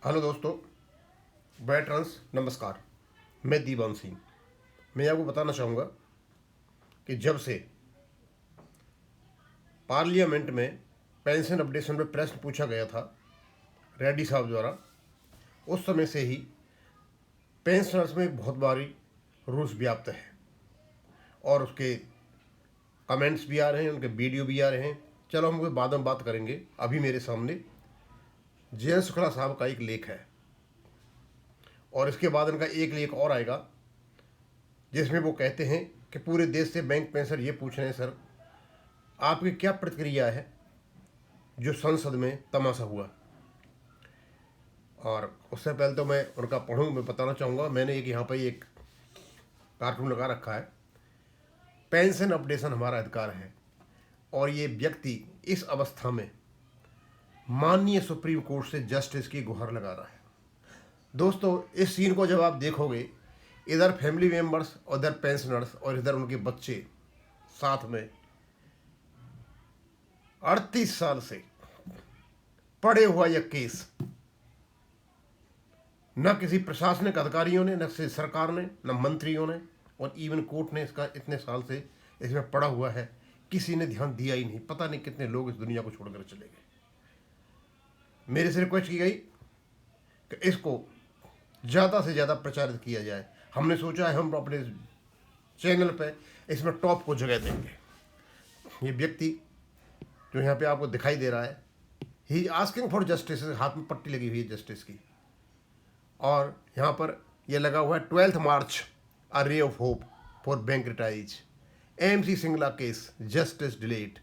Hello दोस्तों, veterans नमस्कार। मैं दीवान सिंह। मैं आपको बताना चाहूँगा कि जब से पार्लियामेंट में पेंशन अपडेशन पर प्रश्न पूछा गया था रेड्डी साहब द्वारा, उस समय से ही पेंशनर्स में बहुत भारी रोष व्याप्त है और उसके कमेंट्स भी आ रहे हैं, उनके वीडियो भी आ रहे हैं। चलो हम बाद में बात करेंगे। अभी मेरे सामने जयंत शुक्ला साहब का एक लेख है और इसके बाद इनका एक लेख और आएगा जिसमें वो कहते हैं कि पूरे देश से बैंक पेंशनर ये पूछ रहे हैं, सर आपकी क्या प्रतिक्रिया है जो संसद में तमाशा हुआ। और उससे पहले तो मैं उनका पढ़ूँ, मैं बताना चाहूँगा, मैंने एक यहाँ पर एक कार्टून लगा रखा है। पेंशन अपडेशन हमारा अधिकार है और ये व्यक्ति इस अवस्था में माननीय सुप्रीम कोर्ट से जस्टिस की गुहार लगा रहा है। दोस्तों, इस सीन को जब आप देखोगे, इधर फैमिली मेम्बर्स, उधर पेंशनर्स और इधर उनके बच्चे साथ में 38 साल से पड़े हुआ यह केस, न किसी प्रशासनिक अधिकारियों ने, न किसी सरकार ने, न मंत्रियों ने और इवन कोर्ट ने इसका इतने साल से इसमें पड़ा हुआ है, किसी ने ध्यान दिया ही नहीं। पता नहीं कितने लोग इस दुनिया को छोड़कर चले गए। मेरे से रिक्वेस्ट की गई कि इसको ज़्यादा से ज़्यादा प्रचारित किया जाए। हमने सोचा है हम अपने चैनल पे इसमें टॉप को जगह देंगे। ये व्यक्ति जो यहाँ पे आपको दिखाई दे रहा है, ही आस्किंग फॉर जस्टिस, हाथ में पट्टी लगी हुई है जस्टिस की, और यहाँ पर ये लगा हुआ है 12 मार्च अ ray of hope for bank retirees, MC Singla case, justice delayed,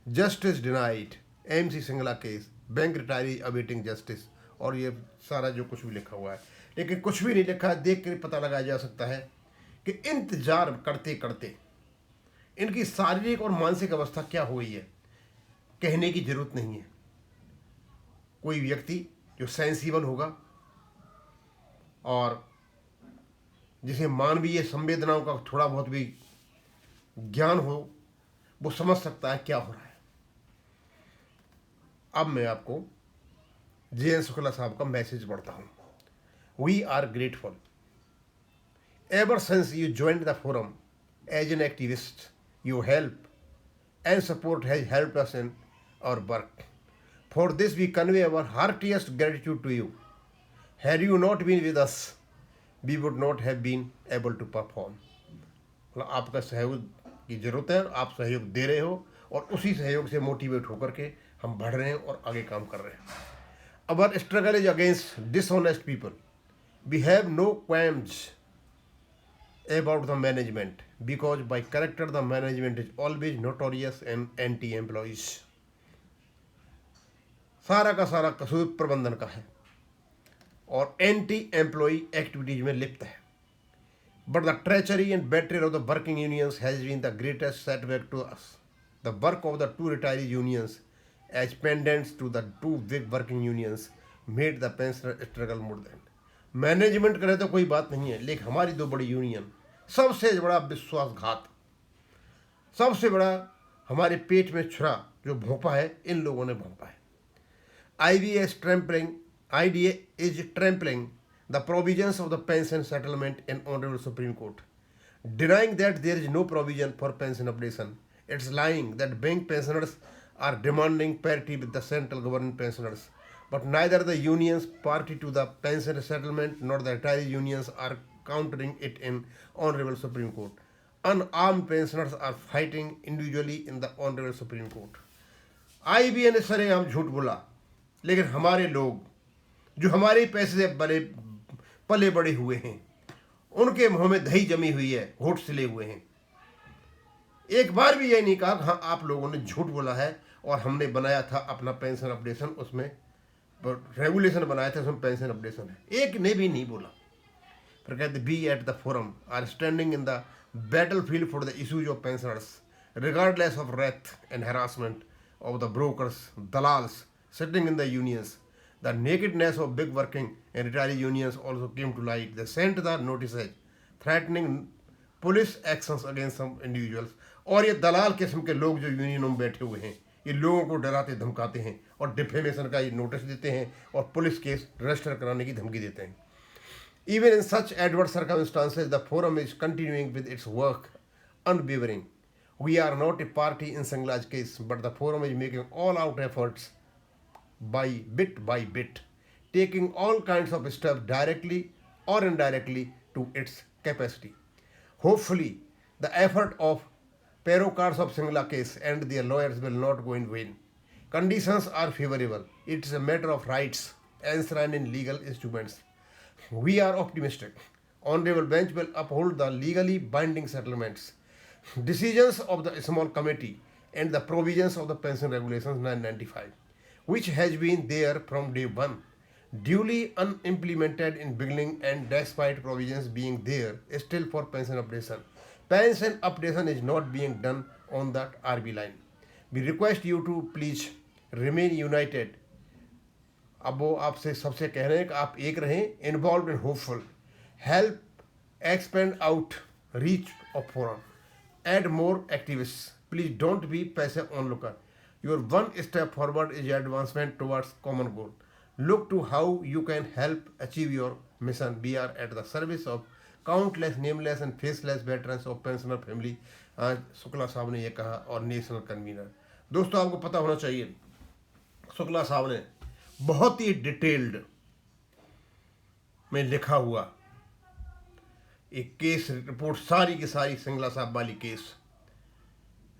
justice denied, MC Singla case, bank retiree awaiting justice. और ये सारा जो कुछ भी लिखा हुआ है, लेकिन कुछ भी नहीं लिखा है। देख कर पता लगाया जा सकता है कि इंतजार करते करते इनकी शारीरिक और मानसिक अवस्था क्या हो गई है, कहने की जरूरत नहीं है। कोई व्यक्ति जो सेंसिबल होगा और जिसे मानवीय संवेदनाओं का थोड़ा बहुत भी ज्ञान हो, वो समझ सकता है क्या हो रहा है। अब मैं आपको जयंत शुक्ला साहब का मैसेज पढ़ता हूँ। We are grateful ever since you joined the forum as an activist, your help and support has helped us in our work. For this we convey our heartiest gratitude to you. Had you not been with us, we would not have been able to perform. मतलब आपका सहयोग की ज़रूरत है, आप सहयोग दे रहे हो और उसी सहयोग से मोटिवेट होकर के हम बढ़ रहे हैं और आगे काम कर रहे हैं। Our struggle is against dishonest people. We have no qualms about the management because by character the management is always notorious and anti-employees. सारा का सारा कसूर प्रबंधन का है और एंटी एम्प्लॉई एक्टिविटीज में लिप्त है। But the treachery and betrayer of the working unions has been the greatest setback to us. The work of the 2 retiree unions as pendants to the 2 big working unions made the pensioner struggle more than. Management करे तो कोई बात नहीं है, लेकिन हमारी 2 बड़ी union, सबसे बड़ा विश्वासघात, सबसे बड़ा हमारे पेट में छुरा जो भोंपा है, इन लोगों ने भोंपा है। IDA is trampling the provisions of the pension settlement in Honorable Supreme Court, denying that there is no provision for pension updation. It's lying that bank pensioners are demanding parity with the central government pensioners, but neither the unions party to the pension settlement nor the retiree unions are countering it in Honorable Supreme Court. Unarmed pensioners are fighting individually in the Honorable Supreme Court. IBA ने सरेआम झूठ बोला, लेकिन हमारे लोग जो हमारे पैसे से बड़े पले बड़े हुए हैं, उनके मुंह में दही जमी हुई है, होठ सिले हुए हैं। एक बार भी ये नहीं कहा कि हाँ आप लोगों ने झूठ बोला है और हमने बनाया था अपना पेंशन अपडेशन, उसमें रेगुलेशन बनाया था, उसमें पेंशन अपडेशन है। एक ने भी नहीं बोला। फिर कहते we at the forum are standing in the battle field for the issues of pensioners regardless of wrath and harassment of the brokers, dalals sitting in the unions. The nakedness of big working and retiree unions also came to light. They sent the notices threatening police actions against some individuals. और ये दलाल किस्म के लोग जो यूनियनों में बैठे हुए हैं, ये लोगों को डराते धमकाते हैं और डिफेमेशन का ये नोटिस देते हैं और पुलिस केस रजिस्टर कराने की धमकी देते हैं। Even in such adverse circumstances, the forum is continuing with its work unwavering. We are not a party in Singlaj case, but the forum is making all-out efforts by bit, taking all kinds of steps directly or indirectly to its capacity. Hopefully, the effort of Perocars of Singla case and their lawyers will not go in vain. Conditions are favorable. It is a matter of rights enshrined in legal instruments. We are optimistic. Honorable bench will uphold the legally binding settlements, decisions of the small committee, and the provisions of the pension regulations 995, which has been there from day one, duly unimplemented in beginning and despite provisions being there still for pension updation. Pension updation is not being done on that RB line. We request you to please remain united. अब वो आपसे सबसे कह रहे हैं कि आप एक रहें, involve and hopeful, help expand out reach of forum, add more activist, please don't be passive onlooker. Your one step forward is advancement towards common goal. Look to how you can help achieve your mission. We are at the service of countless nameless and faceless veterans of pensioner family. आज शुक्ला साहब ने ये कहा, और national convener. दोस्तों, आपको पता होना चाहिए, शुक्ला साहब ने बहुत ही डिटेल्ड में लिखा हुआ एक केस रिपोर्ट, सारी की सारी सिंगला साहब वाली केस,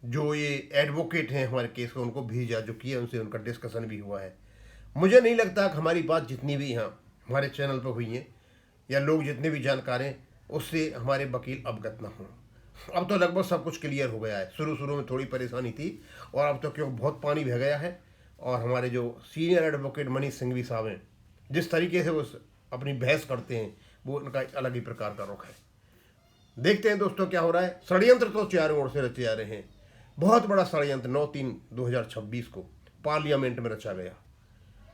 जो ये एडवोकेट हैं हमारे केस को, उनको भेजा जो किया, उनसे उनका डिस्कशन भी हुआ है. मुझे नहीं लगता कि हमारी बात जितनी भी यहाँ हमारे चैनल पर हुई है या लोग जितने भी जानकार हैं, उससे हमारे वकील अवगत ना हों. अब तो लगभग सब कुछ क्लियर हो गया है. शुरू में थोड़ी परेशानी थी, और अब तो क्यों बहुत पानी बह गया है. और हमारे जो सीनियर एडवोकेट मनीष सिंघवी साहब हैं, जिस तरीके से वो अपनी बहस करते हैं, वो उनका एक अलग ही प्रकार का रुख है. देखते हैं दोस्तों क्या हो रहा है. षड्यंत्र तो चारों ओर से रचे जा रहे हैं. बहुत बड़ा षड्यंत्र 9/3/2026 को पार्लियामेंट में रचा गया,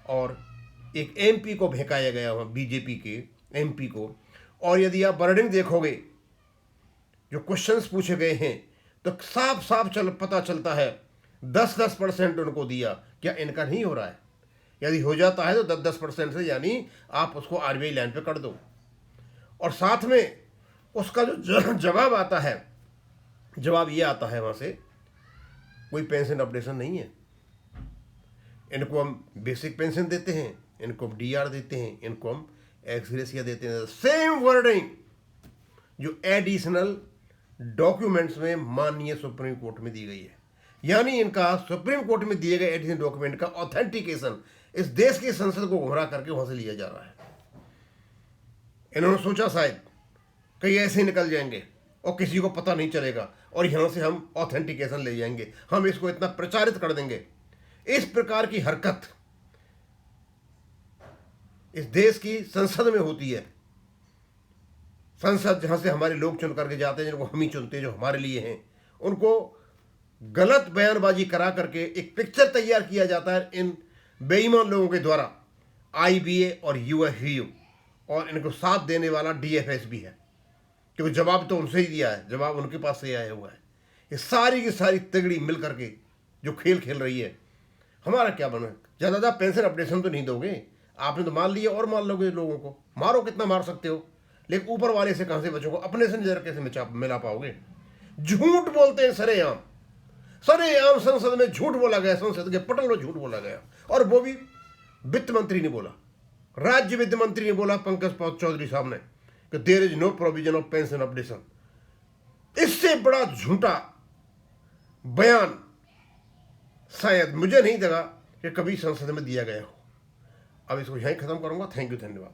और एक एमपी को भेंकाया गया वहाँ, बीजेपी के एमपी को. और यदि आप वर्डिंग देखोगे, जो क्वेश्चंस पूछे गए हैं, तो साफ साफ पता चलता है 10% उनको दिया. क्या इनका नहीं हो रहा है? यदि हो जाता है तो 10% से, यानी आप उसको आरबीआई लाइन पे कर दो. और साथ में उसका जो जवाब आता है, जवाब ये आता है वहाँ से, कोई पेंशन अपडेशन नहीं है. इनको हम बेसिक पेंशन देते हैं, इनको हम डीआर देते हैं, इनको हम एक्सग्रेसिया देते हैं. सेम वर्डिंग जो एडिशनल डॉक्यूमेंट्स में माननीय सुप्रीम कोर्ट में दी गई है. यानी इनका सुप्रीम कोर्ट में दिए गए एडिशनल डॉक्यूमेंट का ऑथेंटिकेशन इस देश की संसद को गुमराह करके वहां से लिया जा रहा है. इन्होंने सोचा शायद कहीं ऐसे निकल जाएंगे और किसी को पता नहीं चलेगा, और यहां से हम ऑथेंटिकेशन ले जाएंगे, हम इसको इतना प्रचारित कर देंगे. इस प्रकार की हरकत इस देश की संसद में होती है. संसद जहां से हमारे लोग चुन करके जाते हैं, जिनको हम ही चुनते हैं, जो हमारे लिए हैं, उनको गलत बयानबाजी करा करके एक पिक्चर तैयार किया जाता है इन बेईमान लोगों के द्वारा. आईबीए और यूएफयू, और इनको साथ देने वाला डीएफएस भी है, क्योंकि जवाब तो उनसे ही दिया है, जवाब उनके पास से आया हुआ है. ये सारी की सारी तिगड़ी मिल करके जो खेल खेल रही है. हमारा क्या बना? ज़्यादा पेंशन अपडेशन तो नहीं दोगे, आपने तो मार लिया, और मार लोगे लोगों को. मारो, कितना मार सकते हो, लेकिन ऊपर वाले से कहाँ से बचोगे? अपने से नजर कैसे मिला पाओगे? झूठ बोलते हैं सरेआम. सरेआम संसद में झूठ बोला गया, संसद के पटल में झूठ बोला गया, और वो भी वित्त मंत्री ने बोला, राज्य वित्त मंत्री ने बोला, पंकज चौधरी साहब ने, कि there is no provision of pension updation. इससे बड़ा झूठा बयान शायद मुझे नहीं लगा कि कभी संसद में दिया गया हो. अब इसको यहीं खत्म करूंगा. थैंक यू, धन्यवाद.